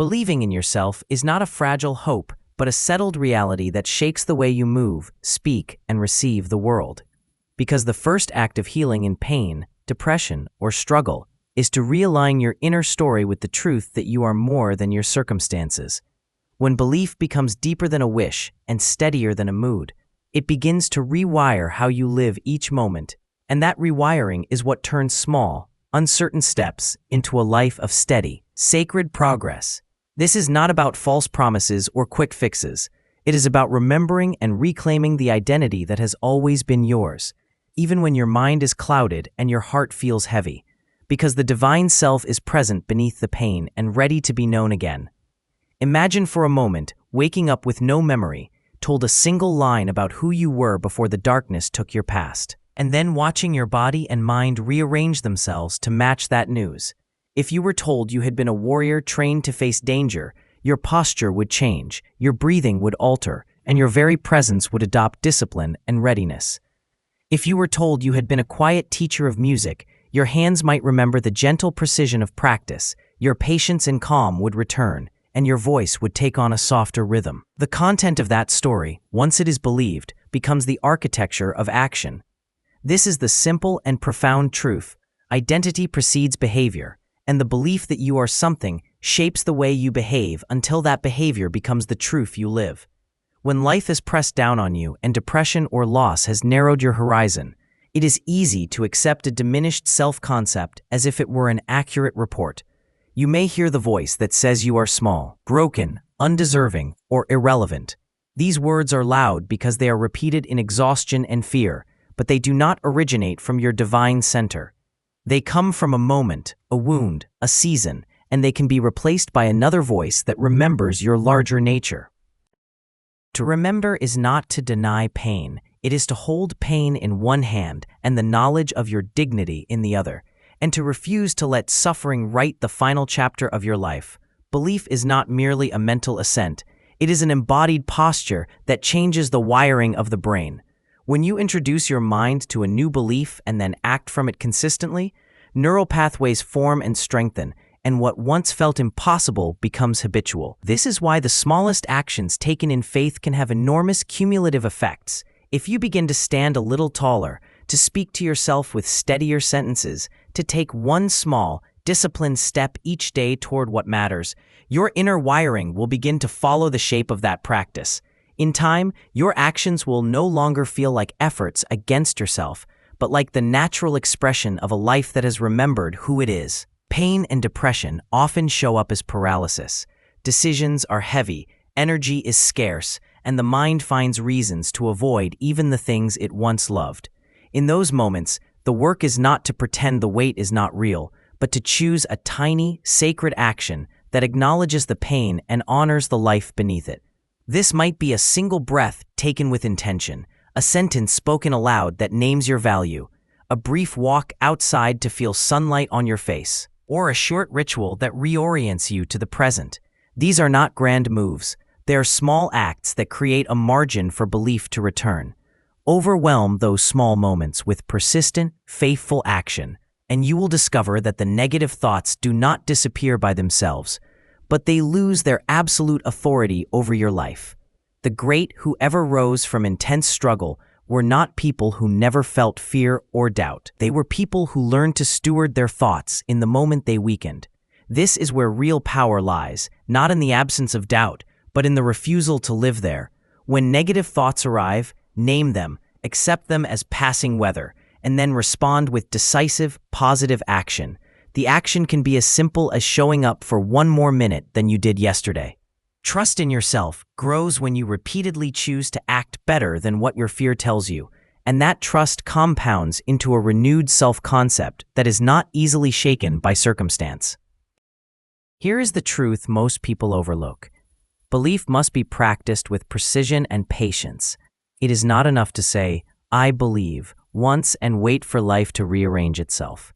Believing in yourself is not a fragile hope, but a settled reality that shakes the way you move, speak, and receive the world. Because the first act of healing in pain, depression, or struggle is to realign your inner story with the truth that you are more than your circumstances. When belief becomes deeper than a wish and steadier than a mood, it begins to rewire how you live each moment, and that rewiring is what turns small, uncertain steps into a life of steady, sacred progress. This is not about false promises or quick fixes. It is about remembering and reclaiming the identity that has always been yours, even when your mind is clouded and your heart feels heavy, because the divine self is present beneath the pain and ready to be known again. Imagine for a moment waking up with no memory, told a single line about who you were before the darkness took your past, and then watching your body and mind rearrange themselves to match that news. If you were told you had been a warrior trained to face danger, your posture would change, your breathing would alter, and your very presence would adopt discipline and readiness. If you were told you had been a quiet teacher of music, your hands might remember the gentle precision of practice, your patience and calm would return, and your voice would take on a softer rhythm. The content of that story, once it is believed, becomes the architecture of action. This is the simple and profound truth. Identity precedes behavior, and the belief that you are something shapes the way you behave until that behavior becomes the truth you live. When life is pressed down on you and depression or loss has narrowed your horizon, it is easy to accept a diminished self-concept as if it were an accurate report. You may hear the voice that says you are small, broken, undeserving, or irrelevant. These words are loud because they are repeated in exhaustion and fear, but they do not originate from your divine center. They come from a moment, a wound, a season, and they can be replaced by another voice that remembers your larger nature. To remember is not to deny pain. It is to hold pain in one hand and the knowledge of your dignity in the other, and to refuse to let suffering write the final chapter of your life. Belief is not merely a mental assent. It is an embodied posture that changes the wiring of the brain. When you introduce your mind to a new belief and then act from it consistently, neural pathways form and strengthen, and what once felt impossible becomes habitual. This is why the smallest actions taken in faith can have enormous cumulative effects. If you begin to stand a little taller, to speak to yourself with steadier sentences, to take one small, disciplined step each day toward what matters, your inner wiring will begin to follow the shape of that practice. In time, your actions will no longer feel like efforts against yourself, but like the natural expression of a life that has remembered who it is. Pain and depression often show up as paralysis. Decisions are heavy, energy is scarce, and the mind finds reasons to avoid even the things it once loved. In those moments, the work is not to pretend the weight is not real, but to choose a tiny, sacred action that acknowledges the pain and honors the life beneath it. This might be a single breath taken with intention, a sentence spoken aloud that names your value, a brief walk outside to feel sunlight on your face, or a short ritual that reorients you to the present. These are not grand moves. They are small acts that create a margin for belief to return. Overwhelm those small moments with persistent, faithful action, and you will discover that the negative thoughts do not disappear by themselves, but they lose their absolute authority over your life. The great who ever rose from intense struggle were not people who never felt fear or doubt. They were people who learned to steward their thoughts in the moment they weakened. This is where real power lies, not in the absence of doubt, but in the refusal to live there. When negative thoughts arrive, name them, accept them as passing weather, and then respond with decisive, positive action. The action can be as simple as showing up for one more minute than you did yesterday. Trust in yourself grows when you repeatedly choose to act better than what your fear tells you, and that trust compounds into a renewed self-concept that is not easily shaken by circumstance. Here is the truth most people overlook. Belief must be practiced with precision and patience. It is not enough to say, "I believe," once and wait for life to rearrange itself.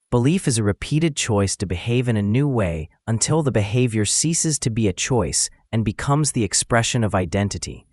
Belief is a repeated choice to behave in a new way until the behavior ceases to be a choice and becomes the expression of identity.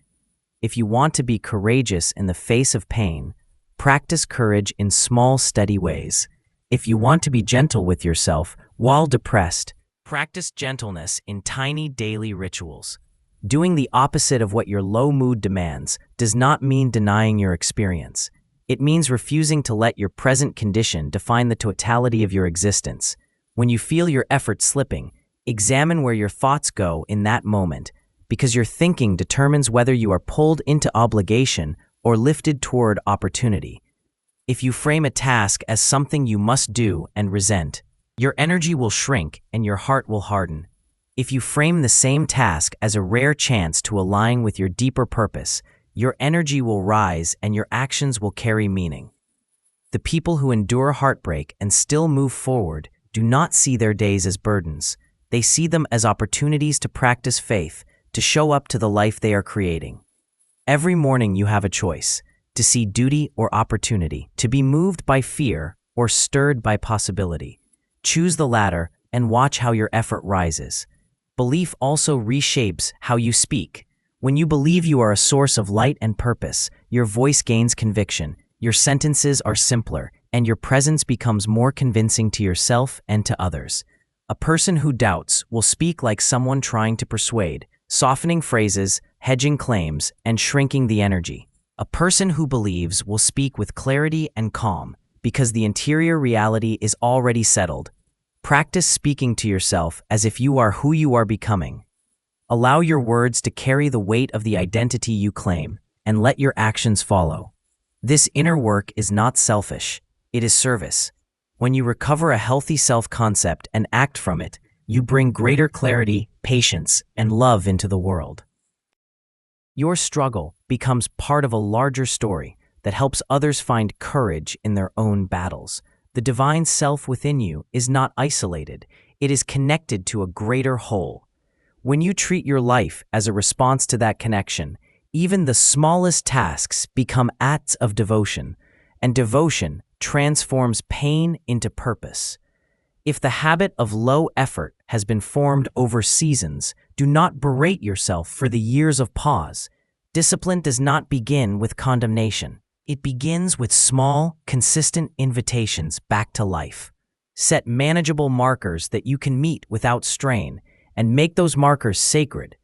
If you want to be courageous in the face of pain, practice courage in small, steady ways. If you want to be gentle with yourself while depressed, Practice gentleness in tiny daily rituals. Doing the opposite of what your low mood demands does not mean denying your experience. It means refusing to let your present condition define the totality of your existence. When you feel your effort slipping, examine where your thoughts go in that moment, because your thinking determines whether you are pulled into obligation or lifted toward opportunity. If you frame a task as something you must do and resent, your energy will shrink and your heart will harden. If you frame the same task as a rare chance to align with your deeper purpose, your energy will rise and your actions will carry meaning. The people who endure heartbreak and still move forward do not see their days as burdens. They see them as opportunities to practice faith, to show up to the life they are creating. Every morning you have a choice: to see duty or opportunity, to be moved by fear or stirred by possibility. Choose the latter and watch how your effort rises. Belief also reshapes how you speak. When you believe you are a source of light and purpose, your voice gains conviction, your sentences are simpler, and your presence becomes more convincing to yourself and to others. A person who doubts will speak like someone trying to persuade, softening phrases, hedging claims, and shrinking the energy. A person who believes will speak with clarity and calm, because the interior reality is already settled. Practice speaking to yourself as if you are who you are becoming. Allow your words to carry the weight of the identity you claim, and let your actions follow. This inner work is not selfish, it is service. When you recover a healthy self-concept and act from it, you bring greater clarity, patience, and love into the world. Your struggle becomes part of a larger story that helps others find courage in their own battles. The divine self within you is not isolated, it is connected to a greater whole. When you treat your life as a response to that connection, even the smallest tasks become acts of devotion, and devotion transforms pain into purpose. If the habit of low effort has been formed over seasons, do not berate yourself for the years of pause. Discipline does not begin with condemnation. It begins with small, consistent invitations back to life. Set manageable markers that you can meet without strain, and make those markers sacred.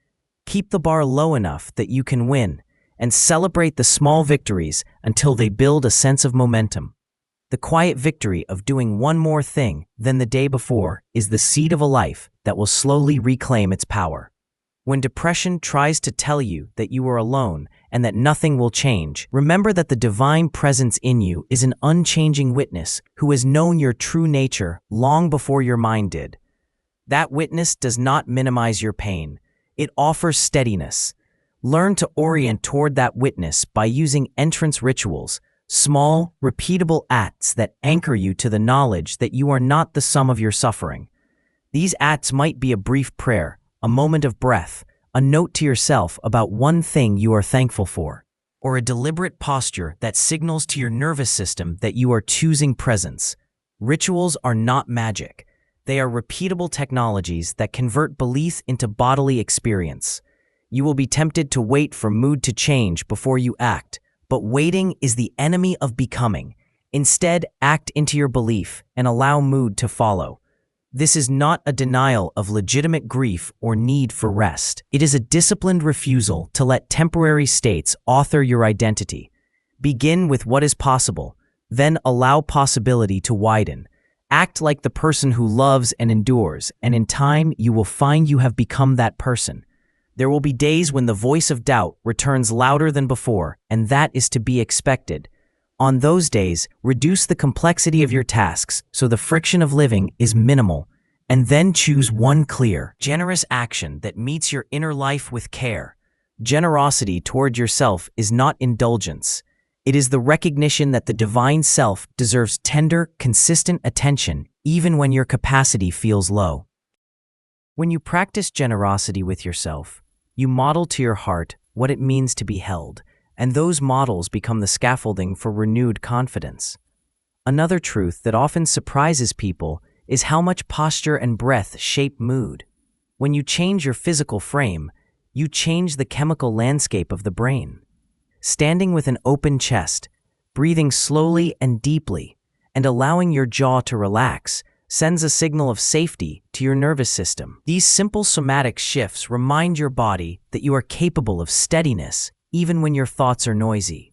Keep the bar low enough that you can win, and celebrate the small victories until they build a sense of momentum. The quiet victory of doing one more thing than the day before is the seed of a life that will slowly reclaim its power. When depression tries to tell you that you are alone and that nothing will change, remember that the divine presence in you is an unchanging witness who has known your true nature long before your mind did. That witness does not minimize your pain. It offers steadiness. Learn to orient toward that witness by using entrance rituals, small, repeatable acts that anchor you to the knowledge that you are not the sum of your suffering. These acts might be a brief prayer, a moment of breath, a note to yourself about one thing you are thankful for, or a deliberate posture that signals to your nervous system that you are choosing presence. Rituals are not magic. They are repeatable technologies that convert belief into bodily experience. You will be tempted to wait for mood to change before you act, but waiting is the enemy of becoming. Instead, act into your belief and allow mood to follow. This is not a denial of legitimate grief or need for rest. It is a disciplined refusal to let temporary states author your identity. Begin with what is possible, then allow possibility to widen. Act like the person who loves and endures, and in time you will find you have become that person. There will be days when the voice of doubt returns louder than before, and that is to be expected. On those days, reduce the complexity of your tasks so the friction of living is minimal, and then choose one clear, generous action that meets your inner life with care. Generosity toward yourself is not indulgence. It is the recognition that the divine self deserves tender, consistent attention even when your capacity feels low. When you practice generosity with yourself, you model to your heart what it means to be held, and those models become the scaffolding for renewed confidence. Another truth that often surprises people is how much posture and breath shape mood. When you change your physical frame, you change the chemical landscape of the brain. Standing with an open chest, breathing slowly and deeply, and allowing your jaw to relax, sends a signal of safety to your nervous system. These simple somatic shifts remind your body that you are capable of steadiness even when your thoughts are noisy.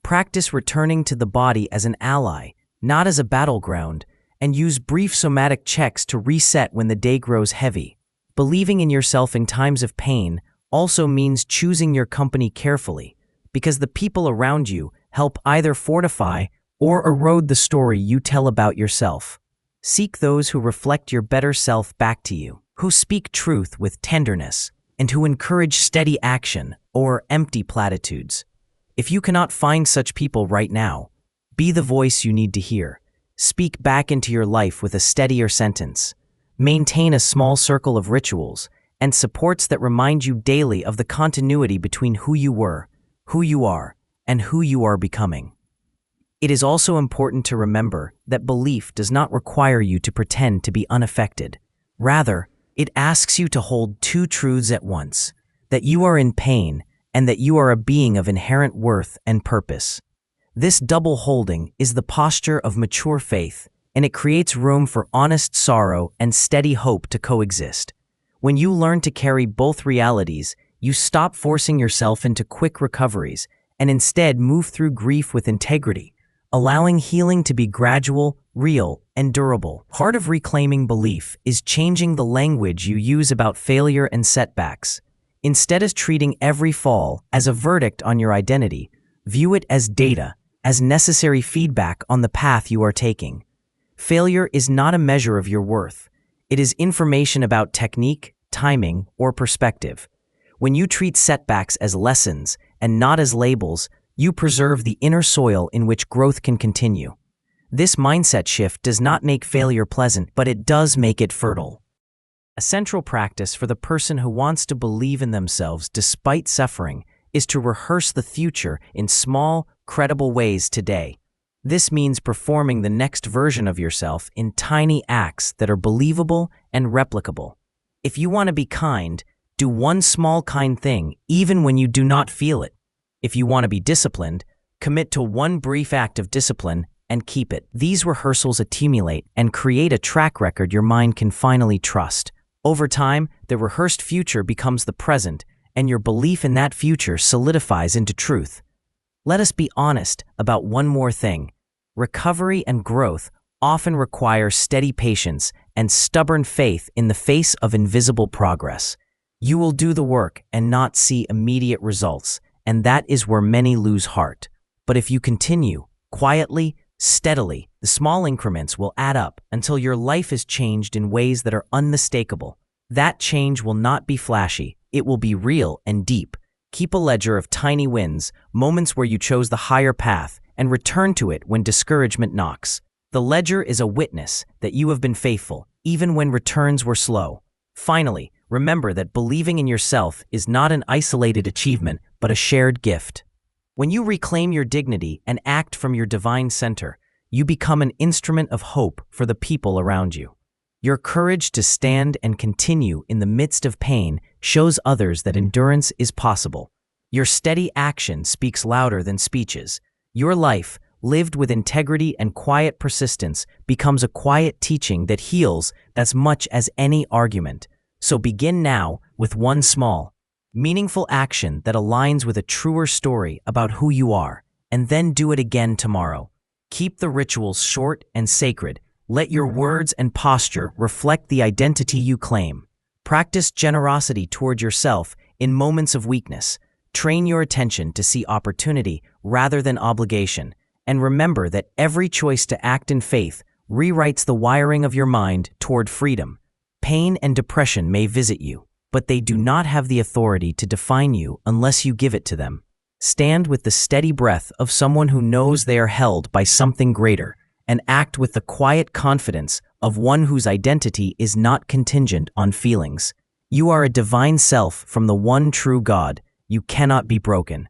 Practice returning to the body as an ally, not as a battleground, and use brief somatic checks to reset when the day grows heavy. Believing in yourself in times of pain also means choosing your company carefully, because the people around you help either fortify or erode the story you tell about yourself. Seek those who reflect your better self back to you, who speak truth with tenderness, and who encourage steady action or empty platitudes. If you cannot find such people right now, be the voice you need to hear. Speak back into your life with a steadier sentence. Maintain a small circle of rituals and supports that remind you daily of the continuity between who you were, who you are, and who you are becoming. It is also important to remember that belief does not require you to pretend to be unaffected. Rather, it asks you to hold two truths at once, that you are in pain and that you are a being of inherent worth and purpose. This double holding is the posture of mature faith, and it creates room for honest sorrow and steady hope to coexist. When you learn to carry both realities, you stop forcing yourself into quick recoveries and instead move through grief with integrity, allowing healing to be gradual, real, and durable. Part of reclaiming belief is changing the language you use about failure and setbacks. Instead of treating every fall as a verdict on your identity, view it as data, as necessary feedback on the path you are taking. Failure is not a measure of your worth. It is information about technique, timing, or perspective. When you treat setbacks as lessons and not as labels, you preserve the inner soil in which growth can continue. This mindset shift does not make failure pleasant, but it does make it fertile. A central practice for the person who wants to believe in themselves despite suffering is to rehearse the future in small, credible ways today. This means performing the next version of yourself in tiny acts that are believable and replicable. If you want to be kind, do one small kind thing even when you do not feel it. If you want to be disciplined, commit to one brief act of discipline and keep it. These rehearsals accumulate and create a track record your mind can finally trust. Over time, the rehearsed future becomes the present, and your belief in that future solidifies into truth. Let us be honest about one more thing. Recovery and growth often require steady patience and stubborn faith in the face of invisible progress. You will do the work and not see immediate results, and that is where many lose heart. But if you continue, quietly, steadily, the small increments will add up until your life is changed in ways that are unmistakable. That change will not be flashy, it will be real and deep. Keep a ledger of tiny wins, moments where you chose the higher path, and return to it when discouragement knocks. The ledger is a witness that you have been faithful, even when returns were slow. Finally, remember that believing in yourself is not an isolated achievement, but a shared gift. When you reclaim your dignity and act from your divine center, you become an instrument of hope for the people around you. Your courage to stand and continue in the midst of pain shows others that endurance is possible. Your steady action speaks louder than speeches. Your life, lived with integrity and quiet persistence, becomes a quiet teaching that heals as much as any argument. So begin now with one small, meaningful action that aligns with a truer story about who you are, and then do it again tomorrow. Keep the rituals short and sacred. Let your words and posture reflect the identity you claim. Practice generosity toward yourself in moments of weakness. Train your attention to see opportunity rather than obligation. And remember that every choice to act in faith rewrites the wiring of your mind toward freedom. Pain and depression may visit you, but they do not have the authority to define you unless you give it to them. Stand with the steady breath of someone who knows they are held by something greater, and act with the quiet confidence of one whose identity is not contingent on feelings. You are a divine self from the one true God. You cannot be broken.